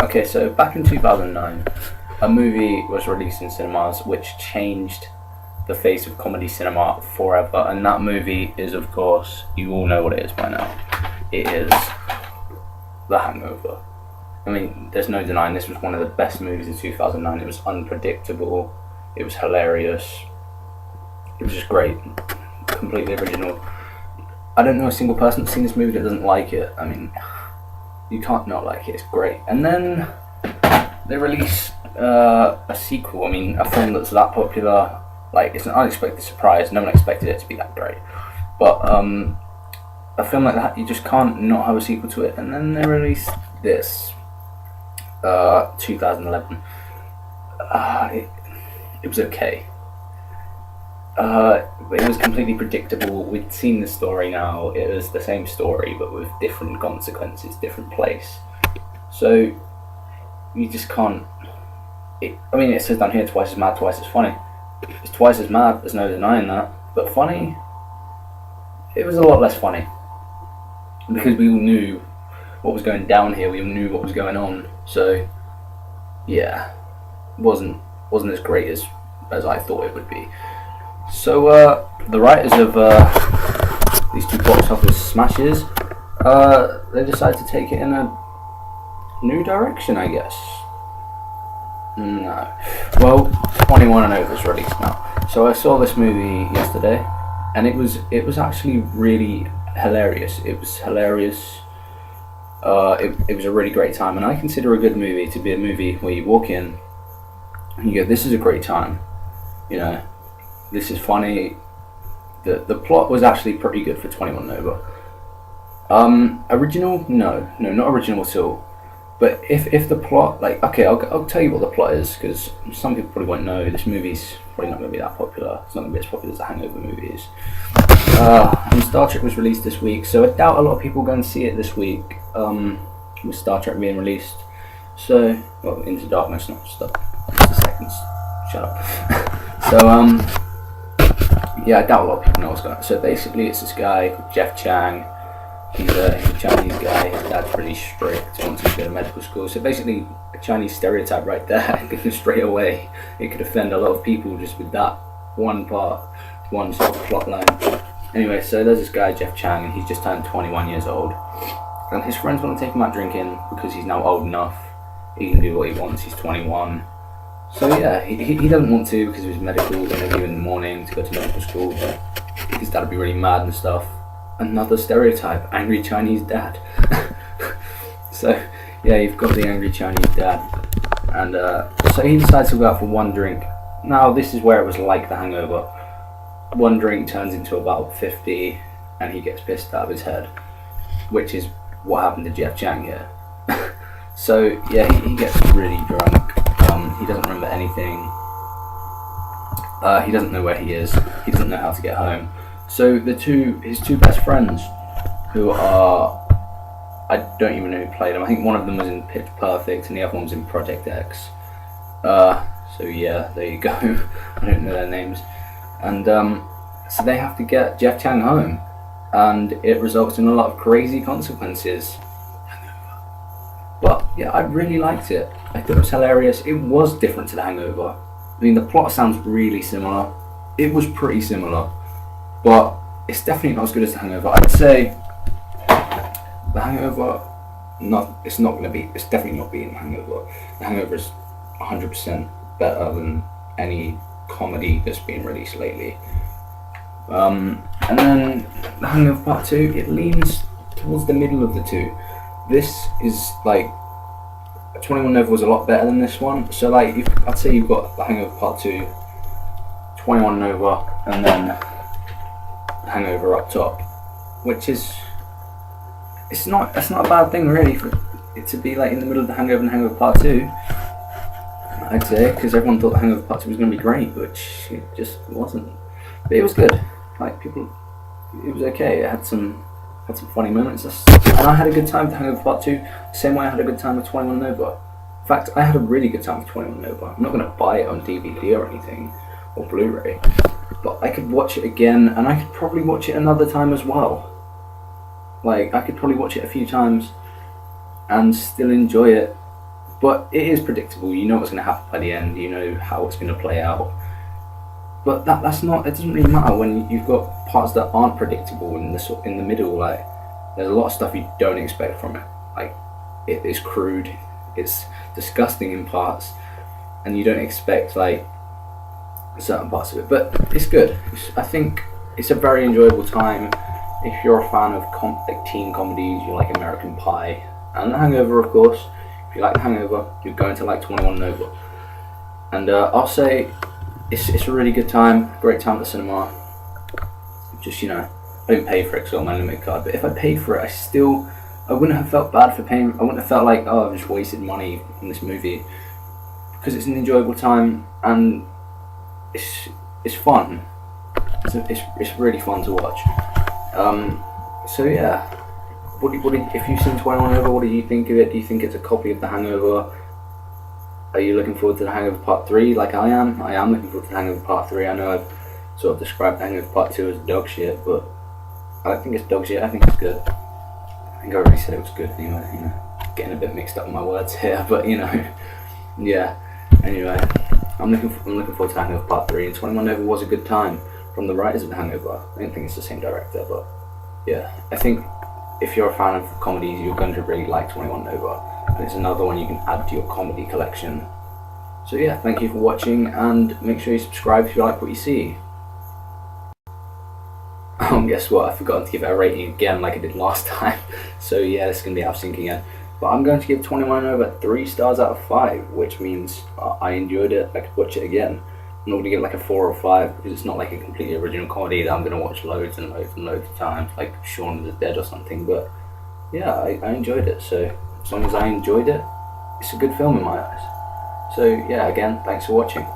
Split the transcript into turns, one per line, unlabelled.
Okay, so back in 2009, a movie was released in cinemas which changed the face of comedy cinema forever, and that movie is, of course, you all know what it is by now. It is The Hangover. I mean, there's no denying this was one of the best movies in 2009. It was unpredictable, it was hilarious, it was just great, completely original. I don't know a single person that's seen this movie that doesn't like it. I mean, you can't not like it, it's great. And then they release a sequel. I mean, a film that's that popular, like, it's an unexpected surprise. No one expected it to be that great. But a film like that, you just can't not have a sequel to it. And then they released this, 2011. It was okay. It was completely predictable. We'd seen the story now. It was the same story, but with different consequences, different place. So you just can't. I mean, it says down here twice as mad, twice as funny. It's twice as mad. There's no denying that. But funny, it was a lot less funny because we all knew what was going down here. We all knew what was going on. So yeah, it wasn't as great as I thought it would be. So the writers of these two box office smashes, they decided to take it in a new direction, I guess. No. Well, 21 and over is released now. So I saw this movie yesterday, and it was actually really hilarious. It was hilarious. It was a really great time, and I consider a good movie to be a movie where you walk in and you go, "This is a great time," you know. This is funny. The plot was actually pretty good for 21 and over. Original? No, not original at all. But if the plot, like, okay, I'll tell you what the plot is, because some people probably won't know. This movie's probably not going to be that popular. It's not going to be as popular as the Hangover movie is. And Star Trek was released this week, so I doubt a lot of people go and see it this week, with Star Trek being released. So, well, Into Darkness, not Just a second, shut up. So, yeah, I doubt a lot of people know what's going on. So basically, it's this guy called Jeff Chang. He's a Chinese guy. His dad's really strict. He wants him to go to medical school. So basically, a Chinese stereotype right there, straight away. It could offend a lot of people just with that one part, one sort of plot line. Anyway, so there's this guy, Jeff Chang, and he's just turned 21 years old. And his friends want to take him out drinking because he's now old enough. He can do what he wants. He's 21. So yeah, he doesn't want to because of his medical interview in the morning to go to medical school. His dad would be really mad and stuff. Another stereotype, angry Chinese dad. So yeah, you've got the angry Chinese dad. And so he decides to go out for one drink. Now this is where it was like The Hangover. One drink turns into about 50 and he gets pissed out of his head. Which is what happened to Jeff Chang here. So yeah, he gets really drunk. He doesn't remember anything. He doesn't know where he is. He doesn't know how to get home. So his two best friends, who are, I don't even know who played them. I think one of them was in Pitch Perfect and the other one was in Project X. So yeah, there you go. I don't know their names. And so they have to get Jeff Chang home, and it results in a lot of crazy consequences. But yeah, I really liked it. I thought it was hilarious. It was different to The Hangover. I mean, the plot sounds really similar. It was pretty similar, but it's definitely not as good as The Hangover. I'd say The Hangover, it's definitely not beating The Hangover. The Hangover is 100% better than any comedy that's been released lately. And then The Hangover Part 2, it leans towards the middle of the two. This is like 21 Over was a lot better than this one. So like I'd say you've got The Hangover Part 2, 21 Over, and then The Hangover up top, which is that's not a bad thing really for it to be like in the middle of The Hangover and Hangover Part 2. I'd say, because everyone thought The Hangover Part 2 was going to be great, which it just wasn't. But it was good. Like it was okay. It had some funny moments, and I had a good time with Hangover Part 2, the same way I had a good time with 21 Over. In fact, I had a really good time with 21 Over. I'm not going to buy it on DVD or anything, or Blu-ray, but I could watch it again, and I could probably watch it another time as well. Like, I could probably watch it a few times, and still enjoy it but it is predictable. You know what's going to happen by the end. You know how it's going to play out. But that's not. It doesn't really matter when you've got parts that aren't predictable in the middle. Like there's a lot of stuff you don't expect from it. Like it is crude, it's disgusting in parts, and you don't expect like certain parts of it. But it's good. I think it's a very enjoyable time. If you're a fan of like teen comedies, you like American Pie and The Hangover, of course. If you like The Hangover, you're going to like 21 Nova. And I'll say it's a really good time, great time at the cinema. Just, I didn't pay for it because I got my limit card, but if I paid for it, I wouldn't have felt bad for paying. I wouldn't have felt like, oh, I've just wasted money on this movie, because it's an enjoyable time and it's fun. It's really fun to watch. So yeah, if you've seen 21 Over, what do you think of it? Do you think it's a copy of The Hangover? Are you looking forward to The Hangover Part 3 like I am? I am looking forward to The Hangover Part 3. I know I've sort of described The Hangover Part 2 as dog shit, but I don't think it's dog shit. I think it's good. I think I already said it was good anyway, getting a bit mixed up with my words here, but yeah. Anyway, I'm looking forward to The Hangover Part 3, and 21 Over was a good time from the writers of The Hangover. I don't think it's the same director, but yeah, I think if you're a fan of comedies, you're going to really like 21 Over. And it's another one you can add to your comedy collection. So yeah, thank you for watching, and make sure you subscribe if you like what you see. Oh, and guess what? I forgot to give it a rating again like I did last time. So yeah, this is going to be out of sync again. But I'm going to give 21 Over 3 stars out of 5, which means I enjoyed it. I could watch it again. I'm not going to give it like a 4 or 5 because it's not like a completely original comedy that I'm going to watch loads and loads and loads of times, like Shaun of the Dead or something. But yeah, I enjoyed it. So as long as I enjoyed it, it's a good film in my eyes. So yeah, again, thanks for watching.